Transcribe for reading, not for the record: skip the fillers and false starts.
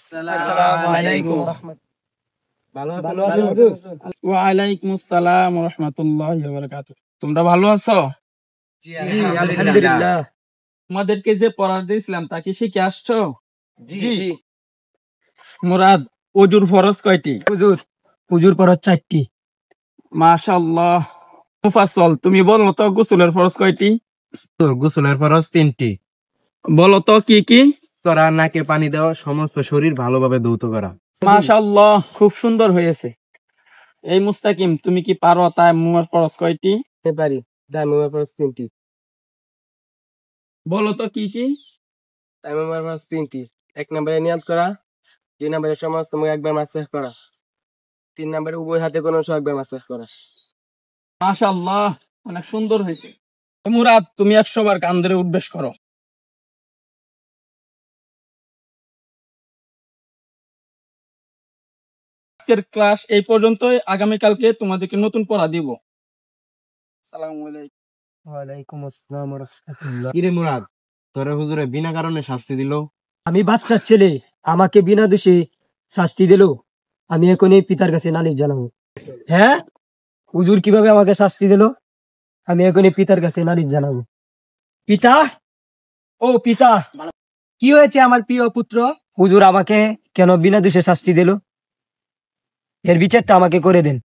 আসসালামু আলাইকুম। ভালো আছেন হুজুর? ওয়া আলাইকুম আসসালাম ওয়া রাহমাতুল্লাহি ওয়া বারাকাতুহু। তোমরা ভালো আছো? জি আলহামদুলিল্লাহ। তোমাদেরকে যে পড়া দিয়েছিলাম তা কি শিখে আসছো? জি মুরাদ, ওযুর ফরজ কয়টি? হুজুর পড়া 4টি। মাশাআল্লাহ। মুফাসসল, তুমি বলো তো গোসলের ফরজ কয়টি? গোসলের ফরজ 3টি। বলো তো কি কি? তোরা নাকে পানি দেওয়া, সমস্ত শরীর ভালোভাবে ধৌত করা। মাশাআল্লাহ, খুব সুন্দর হয়েছে। এই মুস্তাকিম, তুমি কি পারো তায়াম্মুমের ফরজ কয়টি? পারি। তায়াম্মুমের ফরজ 3টি। বলো তো কি কি? তায়াম্মুমের ফরজ 3টি। 1 নম্বরে নিয়াত করা, 2 নম্বরে সমস্ত মুখ একবার মাসহ করা, 3 নম্বরে উভয় হাতে কোনো একবার মাসহ করা। মাশাআল্লাহ, অনেক সুন্দর হয়েছে। মুরাদ, তুমি 100 বার কান ধরে উঠবেশ করো। আজকের ক্লাস এই পর্যন্তই। আগামীকালকে তোমাদেরকে নতুন পড়া দিব। আসসালামু আলাইকুম। ওয়ালাইকুম আসসালাম ওয়া রাহমাতুল্লাহ। কিরে মুরাদ, তোরা হুজুরে বিনা কারণে শাস্তি দিল? আমি বাচ্চার ছেলে, আমাকে বিনা দোষে শাস্তি দিল। আমি এখনই পিতার কাছে নালিশ জানাবো। হ্যাঁ, হুজুর কিভাবে আমাকে শাস্তি দিল? আমি এখনই পিতার কাছে নালিশ জানাবো। পিতা, ও পিতা, কি হয়েছে আমার প্রিয় পুত্র? হুজুর আমাকে কেন বিনা দোষে শাস্তি দিল? এর বিচারটা আমাকে করে দেন।